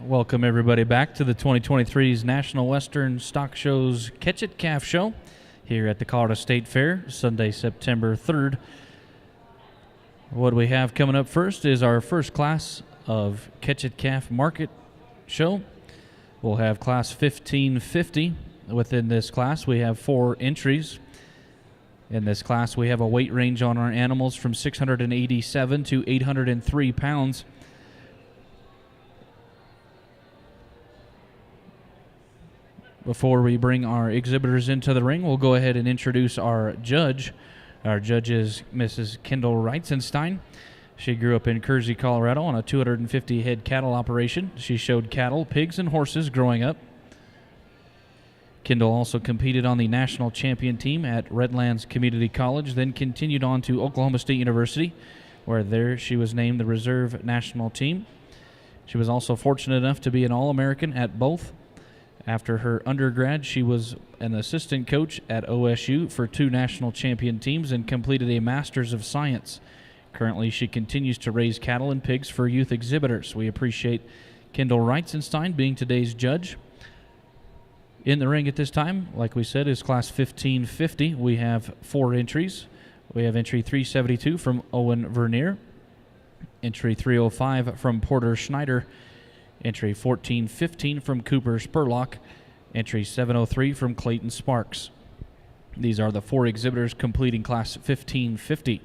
Welcome everybody back to the 2023's National Western Stock Show's Catch It Calf Show here at the Colorado State Fair, Sunday, September 3rd. What we have coming up first is our first class of Catch It Calf Market Show. We'll have class 1550. Within this class, we have 4 entries. In this class, we have a weight range on our animals from 687 to 803 pounds. Before we bring our exhibitors into the ring, we'll go ahead and introduce our judge. Our judge is Mrs. Kendall Reitzenstein. She grew up in Kersey, Colorado on a 250-head cattle operation. She showed cattle, pigs, and horses growing up. Kendall also competed on the national champion team at Redlands Community College, then continued on to Oklahoma State University, where there she was named the reserve national team. She was also fortunate enough to be an All-American at both. After her undergrad, she was an assistant coach at OSU for 2 national champion teams and completed a Master's of Science. Currently, she continues to raise cattle and pigs for youth exhibitors. We appreciate Kendall Reitzenstein being today's judge. In the ring at this time, like we said, is class 1550. We have 4 entries. We have entry 372 from Owen Vernier, entry 305 from Porter Schneider, entry 1415 from Cooper Spurlock, entry 703 from Clayton Sparks. These are the 4 exhibitors completing class 1550.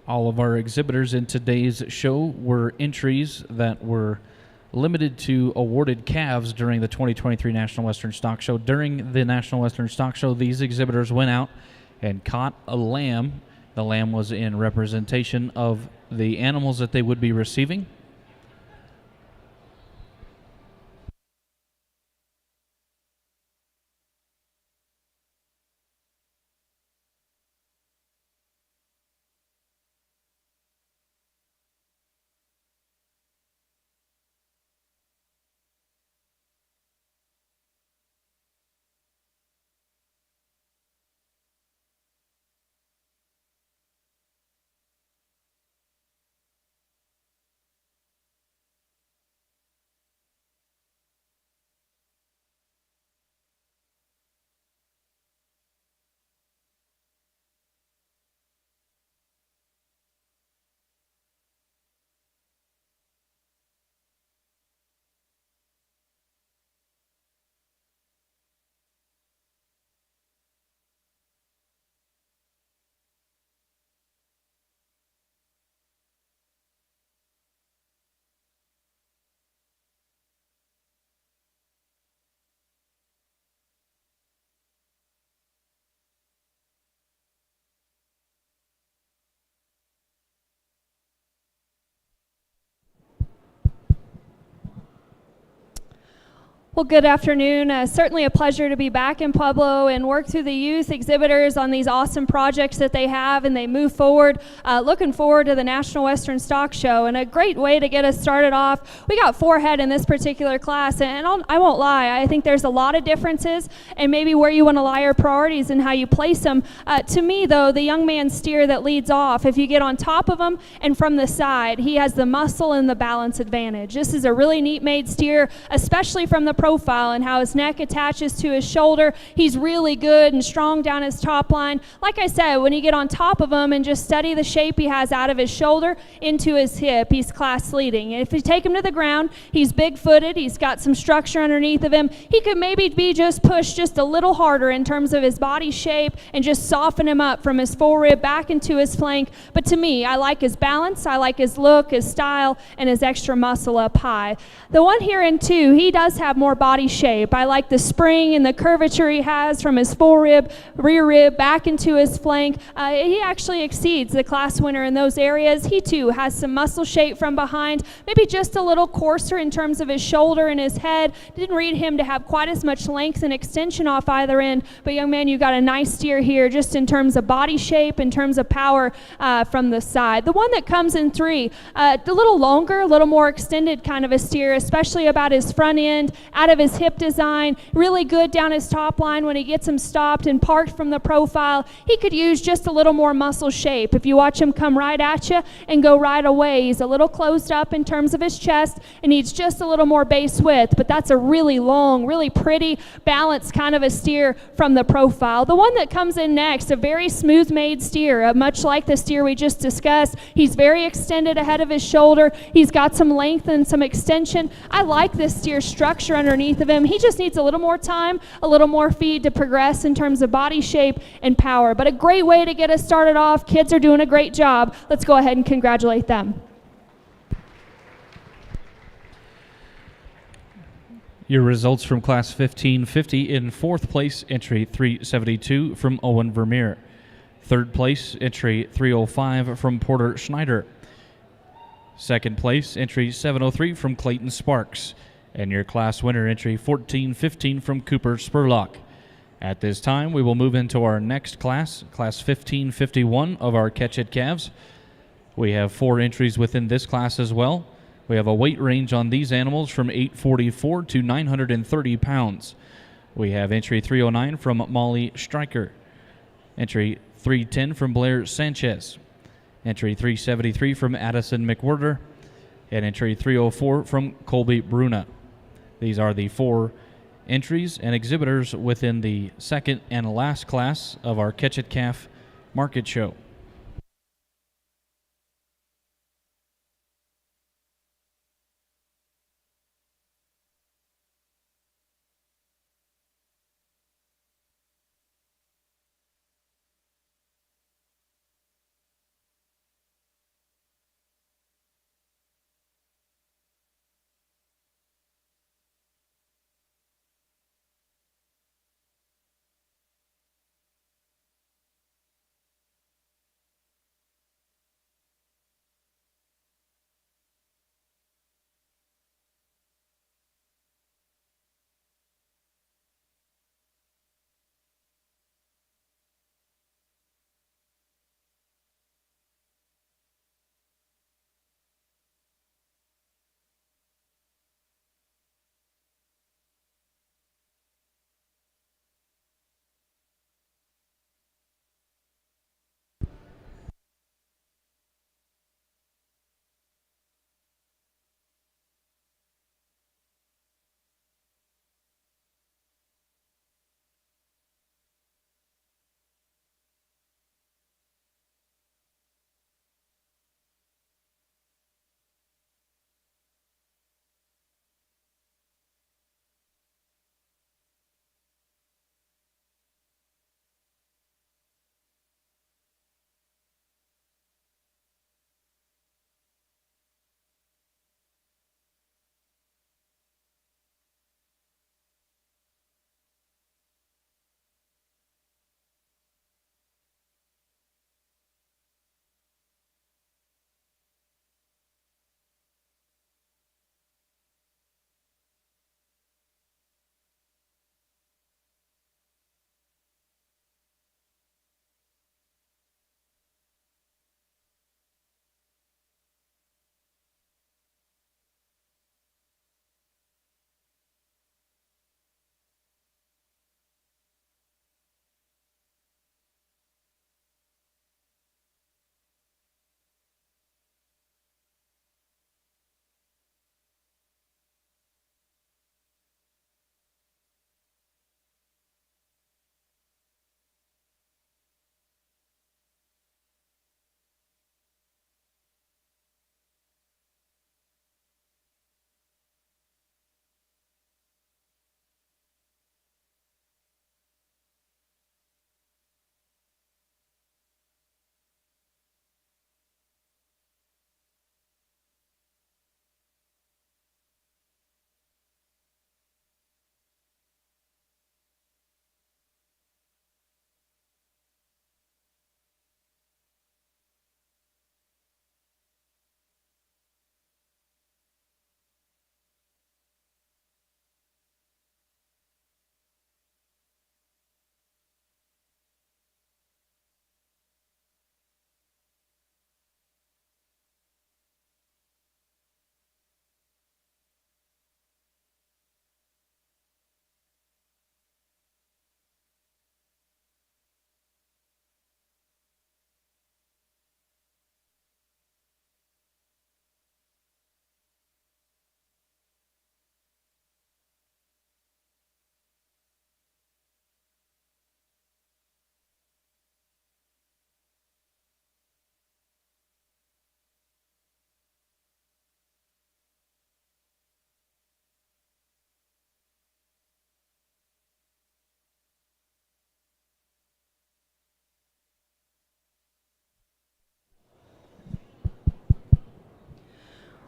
All of our exhibitors in today's show were entries that were limited to awarded calves during the 2023 National Western Stock Show. During the National Western Stock Show, these exhibitors went out and caught a lamb. The lamb was in representation of the animals that they would be receiving. Well, good afternoon. Certainly a pleasure to be back in Pueblo and work through the youth exhibitors on these awesome projects that they have, and they move forward. Looking forward to the National Western Stock Show, and a great way to get us started off. We got 4 head in this particular class, and I won't lie, I think there's a lot of differences and maybe where you want to lie your priorities and how you place them. To me, though, the young man steer that leads off, if you get on top of him and from the side, he has the muscle and the balance advantage. This is a really neat made steer, especially from the profile and how his neck attaches to his shoulder. He's really good and strong down his top line. Like I said, when you get on top of him and just study the shape he has out of his shoulder into his hip, he's class leading. And if you take him to the ground, he's big-footed, he's got some structure underneath of him. He could maybe be just pushed just a little harder in terms of his body shape and just soften him up from his forerib back into his flank. But to me, I like his balance, I like his look, his style, and his extra muscle up high. The one here in 2, he does have more body shape. I like the spring and the curvature he has from his forerib, rear rib, back into his flank. He actually exceeds the class winner in those areas. He too has some muscle shape from behind, maybe just a little coarser in terms of his shoulder and his head. Didn't read him to have quite as much length and extension off either end, but young man, you got a nice steer here just in terms of body shape, in terms of power from the side. The one that comes in 3, a little longer, a little more extended kind of a steer, especially about his front end, out of his hip design, really good down his top line when he gets him stopped and parked from the profile. He could use just a little more muscle shape. If you watch him come right at you and go right away, he's a little closed up in terms of his chest and needs just a little more base width, but that's a really long, really pretty, balanced kind of a steer from the profile. The one that comes in next, a very smooth made steer, much like the steer we just discussed. He's very extended ahead of his shoulder. He's got some length and some extension. I like this steer's structure underneath of him. He just needs a little more time, a little more feed to progress in terms of body shape and power. But a great way to get us started off. Kids are doing a great job. Let's go ahead and congratulate them. Your results from Class 1550: in 4th place, entry 372 from Owen Vermeer. 3rd place, entry 305 from Porter Schneider. 2nd place, entry 703 from Clayton Sparks. And your class winner, entry 1415 from Cooper Spurlock. At this time, we will move into our next class, Class 1551 of our Catch It Calves. We have 4 entries within this class as well. We have a weight range on these animals from 844 to 930 pounds. We have entry 309 from Molly Stryker. Entry 310 from Blair Sanchez. Entry 373 from Addison McWhirter. And entry 304 from Colby Bruna. These are the 4 entries and exhibitors within the second and last class of our Catch It Calf Market Show.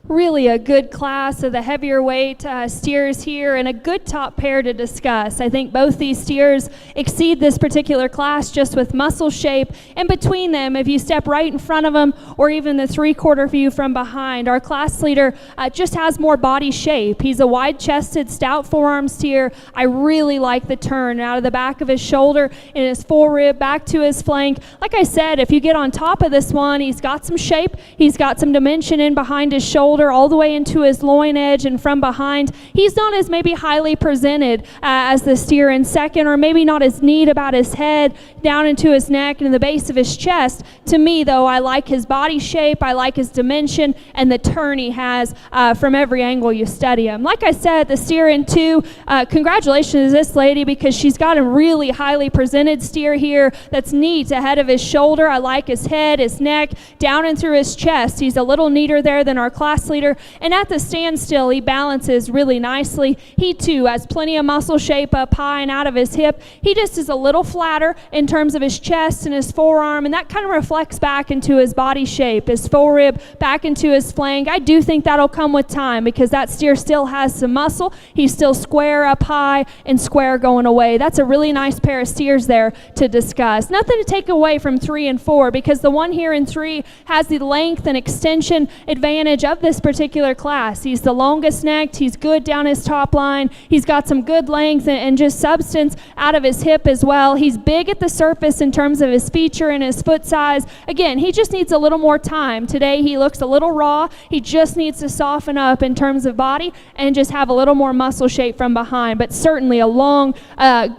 Really a good class of the heavier weight steers here, and a good top pair to discuss. I think both these steers exceed this particular class just with muscle shape, and between them, if you step right in front of them or even the three-quarter view from behind, our class leader just has more body shape. He's a wide-chested, stout forearm steer. I really like the turn out of the back of his shoulder and his forerib back to his flank. Like I said, if you get on top of this one, he's got some shape, he's got some dimension in behind his shoulder, all the way into his loin edge, and from behind, he's not as maybe highly presented as the steer in second, or maybe not as neat about his head, down into his neck and the base of his chest. To me, though, I like his body shape, I like his dimension, and the turn he has from every angle you study him. Like I said, the steer in two, congratulations to this lady, because she's got a really highly presented steer here that's neat ahead of his shoulder. I like his head, his neck, down and through his chest. He's a little neater there than our class leader, and at the standstill he balances really nicely. He too has plenty of muscle shape up high and out of his hip. He just is a little flatter in terms of his chest and his forearm, and that kind of reflects back into his body shape, his forerib back into his flank. I do think that'll come with time, because that steer still has some muscle. He's still square up high and square going away. That's a really nice pair of steers there to discuss. Nothing to take away from 3 and 4, because the one here in 3 has the length and extension advantage of this particular class. He's the longest necked, he's good down his top line, he's got some good length and just substance out of his hip as well. He's big at the surface in terms of his feature and his foot size. Again, he just needs a little more time. Today he looks a little raw. He just needs to soften up in terms of body and just have a little more muscle shape from behind, but certainly a long,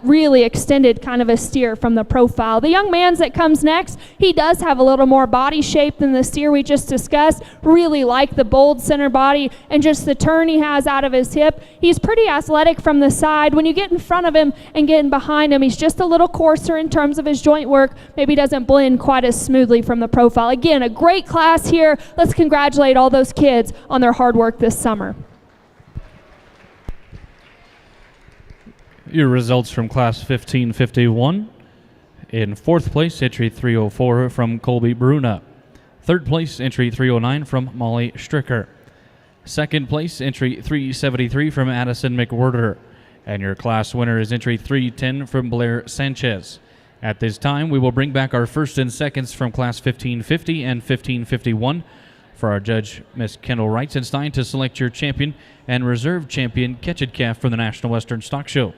really extended kind of a steer from the profile. The young man's that comes next, he does have a little more body shape than the steer we just discussed. Really like the bold center body and just the turn he has out of his hip. He's pretty athletic from the side. When you get in front of him and get in behind him, he's just a little coarser in terms of his joint work. Maybe doesn't blend quite as smoothly from the profile. Again, a great class here. Let's congratulate all those kids on their hard work this summer. Your results from Class 1551. In fourth place, entry 304 from Colby Bruna. Third place, entry 309 from Molly Stricker. Second place, entry 373 from Addison McWhirter. And your class winner is entry 310 from Blair Sanchez. At this time, we will bring back our first and seconds from Class 1550 and 1551 for our judge, Miss Kendall Reitzenstein, to select your champion and reserve champion catch-it calf from the National Western Stock Show.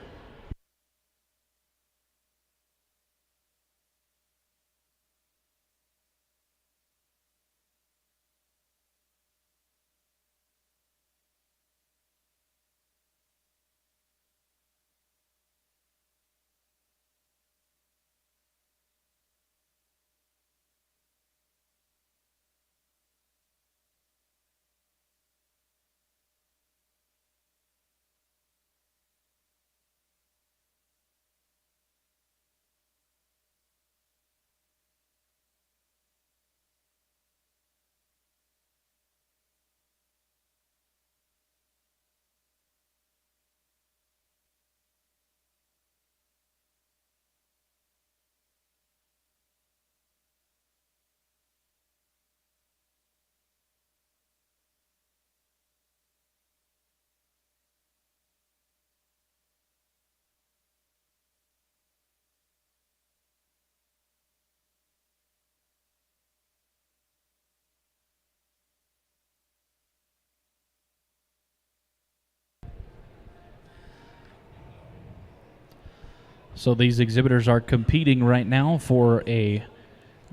So these exhibitors are competing right now for a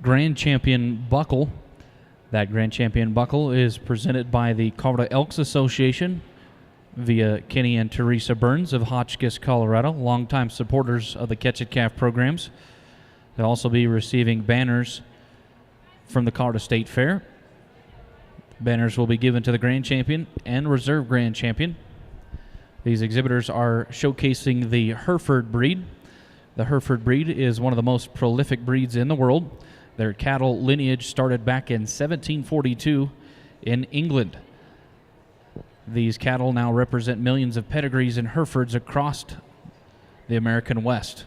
Grand Champion buckle. That Grand Champion buckle is presented by the Colorado Elks Association via Kenny and Teresa Burns of Hotchkiss, Colorado, longtime supporters of the Catch It Calf programs. They'll also be receiving banners from the Colorado State Fair. Banners will be given to the Grand Champion and Reserve Grand Champion. These exhibitors are showcasing the Hereford breed. The Hereford breed is one of the most prolific breeds in the world. Their cattle lineage started back in 1742 in England. These cattle now represent millions of pedigrees and Herefords across the American West.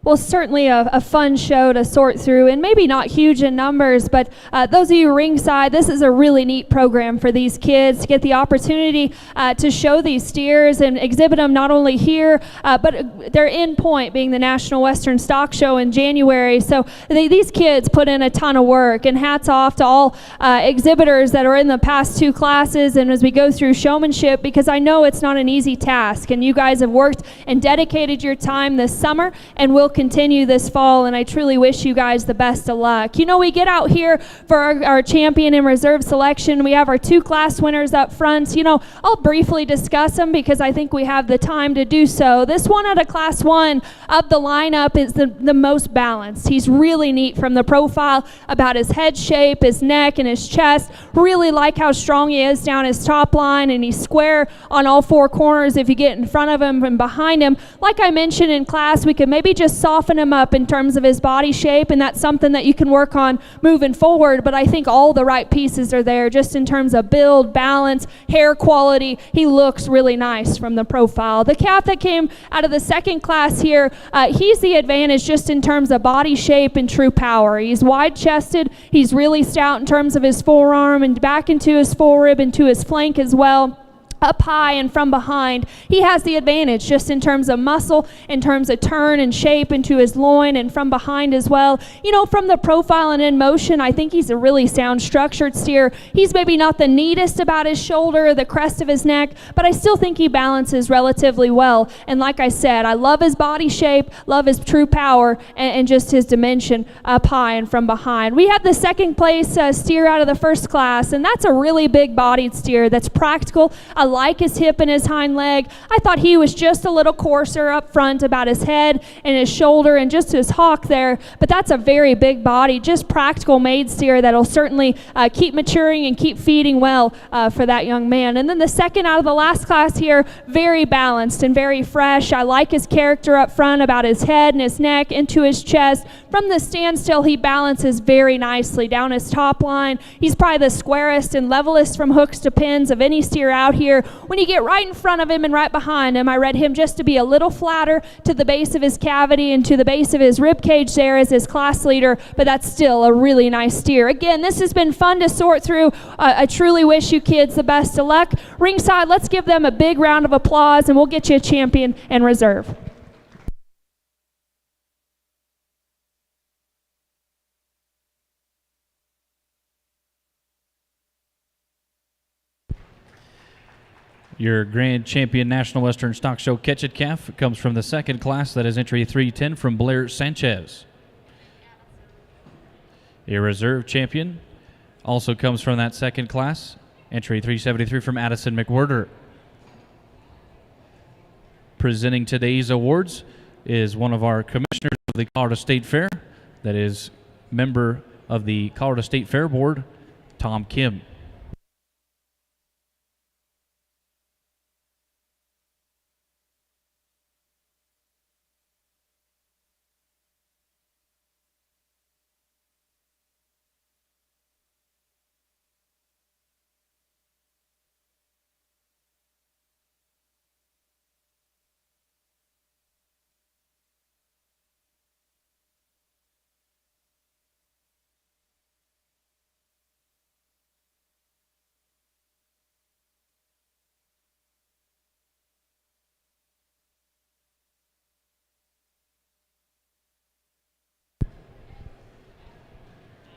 well, certainly a fun show to sort through, and maybe not huge in numbers, but those of you ringside, this is a really neat program for these kids to get the opportunity to show these steers and exhibit them not only here, but their end point being the National Western Stock Show in January. So these kids put in a ton of work, and hats off to all exhibitors that are in the past two classes and as we go through showmanship, because I know it's not an easy task, and you guys have worked and dedicated your time this summer and will continue this fall, and I truly wish you guys the best of luck. You know, we get out here for our champion and reserve selection. We have our two class winners up front. You know, I'll briefly discuss them because I think we have the time to do so. This one out of class 1 of the lineup is the most balanced. He's really neat from the profile about his head shape, his neck, and his chest. Really like how strong he is down his top line, and he's square on all four corners if you get in front of him and behind him. Like I mentioned in class, we could maybe just soften him up in terms of his body shape, and that's something that you can work on moving forward, but I think all the right pieces are there just in terms of build, balance, hair quality. He looks really nice from the profile. The calf that came out of the second class here, he's the advantage just in terms of body shape and true power. He's wide-chested. He's really stout in terms of his forearm and back into his forerib and to his flank as well. Up high and from behind, he has the advantage just in terms of muscle, in terms of turn and shape into his loin and from behind as well. You know, from the profile and in motion, I think he's a really sound structured steer. He's maybe not the neatest about his shoulder or the crest of his neck, but I still think he balances relatively well. And like I said, I love his body shape, love his true power, and just his dimension up high and from behind. We have the second place steer out of the first class, and that's a really big bodied steer that's practical. I like his hip and his hind leg. I thought he was just a little coarser up front about his head and his shoulder and just his hock there, but that's a very big body, just practical made steer that'll certainly keep maturing and keep feeding well for that young man. And then the second out of the last class here, very balanced and very fresh. I like his character up front about his head and his neck into his chest. From the standstill, he balances very nicely down his top line. He's probably the squarest and levelest from hooks to pins of any steer out here. When you get right in front of him and right behind him, I read him just to be a little flatter to the base of his cavity and to the base of his rib cage there as his class leader, but that's still a really nice steer. Again, this has been fun to sort through. I truly wish you kids the best of luck. Ringside, let's give them a big round of applause, and we'll get you a champion and reserve. Your grand champion National Western Stock Show Catch-It Calf comes from the second class. That is entry 310 from Blair Sanchez. Your reserve champion also comes from that second class. Entry 373 from Addison McWhirter. Presenting today's awards is one of our commissioners of the Colorado State Fair. That is member of the Colorado State Fair Board, Tom Kim.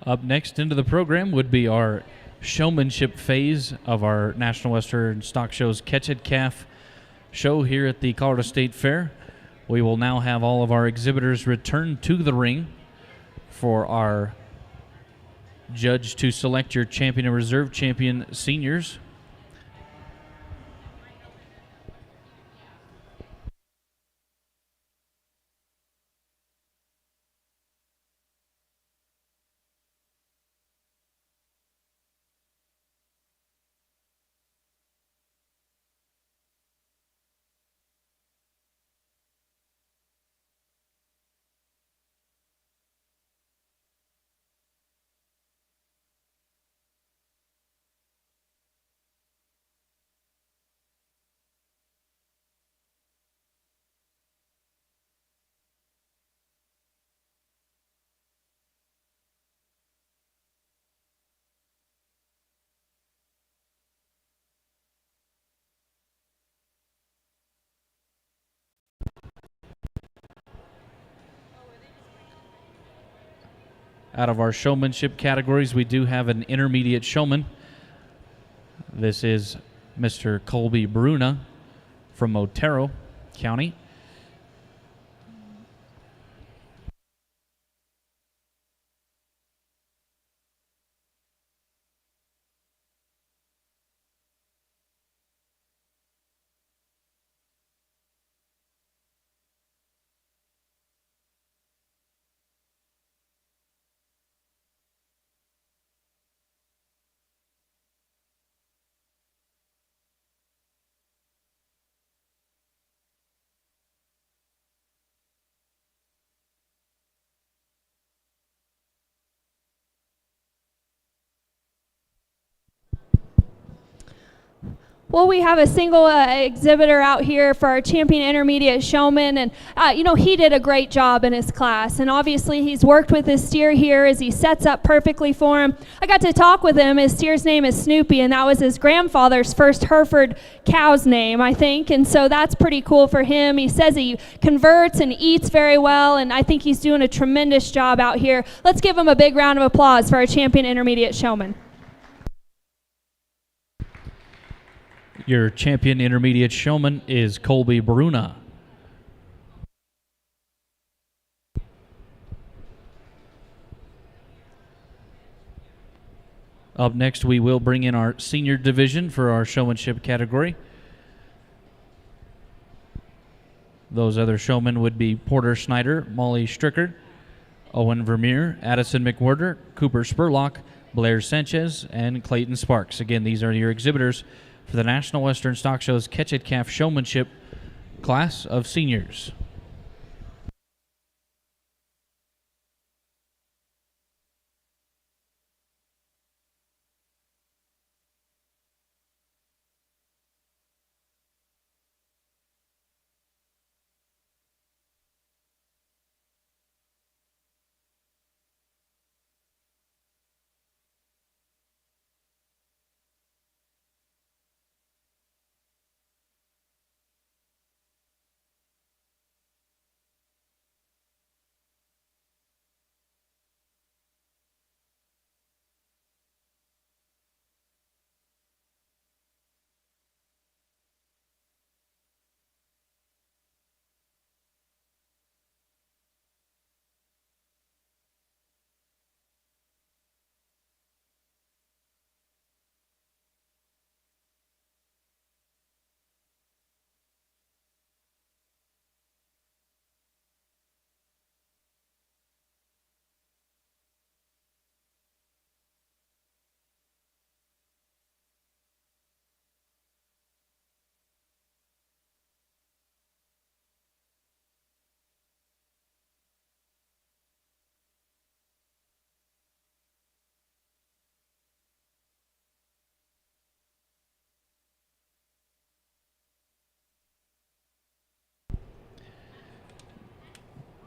Up next into the program would be our showmanship phase of our National Western Stock Show's Catch-It Calf show here at the Colorado State Fair. We will now have all of our exhibitors return to the ring for our judge to select your champion and reserve champion seniors. Out of our showmanship categories, we do have an intermediate showman. This is Mr. Colby Bruna from Otero County. Well, we have a single exhibitor out here for our champion intermediate showman, and he did a great job in his class, and obviously he's worked with his steer here as he sets up perfectly for him. I got to talk with him. His steer's name is Snoopy, and that was his grandfather's first Hereford cow's name, I think, and so that's pretty cool for him. He says he converts and eats very well, and I think he's doing a tremendous job out here. Let's give him a big round of applause for our champion intermediate showman. Your champion intermediate showman is Colby Bruna. Up next, we will bring in our senior division for our showmanship category. Those other showmen would be Porter Snyder, Molly Stricker, Owen Vermeer, Addison McWhirter, Cooper Spurlock, Blair Sanchez, and Clayton Sparks. Again, these are your exhibitors for the National Western Stock Show's Catch It Calf Showmanship class of seniors.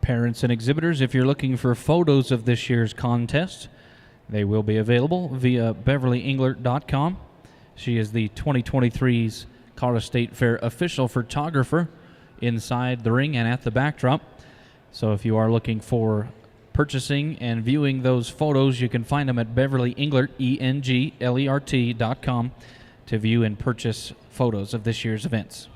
Parents and exhibitors, if you're looking for photos of this year's contest, they will be available via BeverlyEnglert.com. She is the 2023's Colorado State Fair official photographer inside the ring and at the backdrop. So if you are looking for purchasing and viewing those photos, you can find them at BeverlyEnglert, ENGLERT.com to view and purchase photos of this year's events.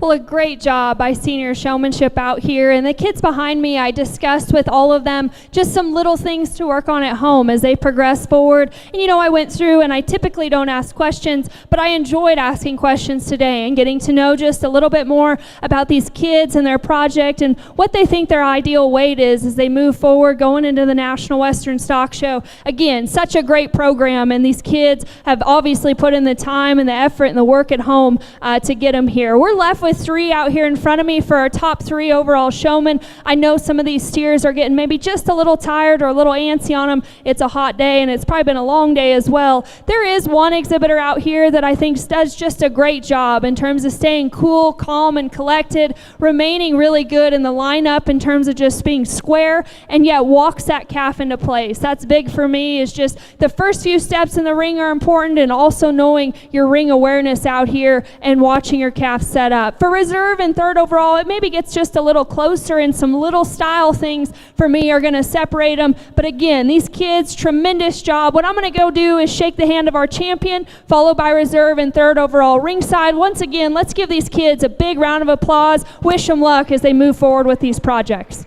Well, a great job by senior showmanship out here. And the kids behind me, I discussed with all of them just some little things to work on at home as they progress forward. And you know, I went through, and I typically don't ask questions, but I enjoyed asking questions today and getting to know just a little bit more about these kids and their project and what they think their ideal weight is as they move forward going into the National Western Stock Show. Again, such a great program, and these kids have obviously put in the time and the effort and the work at home to get them here. We're left with 3 out here in front of me for our top 3 overall showmen. I know some of these steers are getting maybe just a little tired or a little antsy on them. It's a hot day, and it's probably been a long day as well. There is one exhibitor out here that I think does just a great job in terms of staying cool, calm, and collected, remaining really good in the lineup in terms of just being square, and yet walks that calf into place. That's big for me. Is just the first few steps in the ring are important, and also knowing your ring awareness out here and watching your calf set up. For reserve and 3rd overall, it maybe gets just a little closer, and some little style things for me are going to separate them. But again, these kids, tremendous job. What I'm going to go do is shake the hand of our champion, followed by reserve and 3rd overall ringside. Once again, let's give these kids a big round of applause. Wish them luck as they move forward with these projects.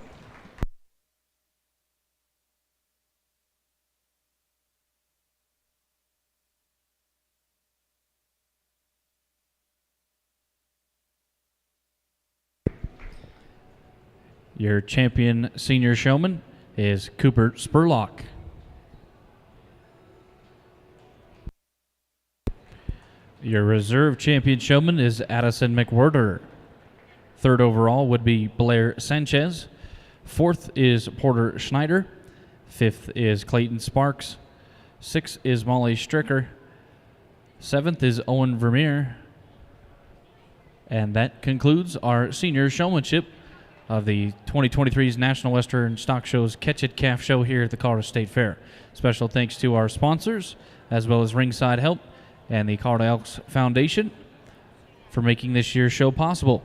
Your champion senior showman is Cooper Spurlock. Your reserve champion showman is Addison McWhirter. 3rd overall would be Blair Sanchez. 4th is Porter Schneider. 5th is Clayton Sparks. 6th is Molly Stricker. 7th is Owen Vermeer. And that concludes our senior showmanship of the 2023's National Western Stock Show's Catch It Calf Show here at the Colorado State Fair. Special thanks to our sponsors, as well as Ringside Help and the Colorado Elks Foundation for making this year's show possible.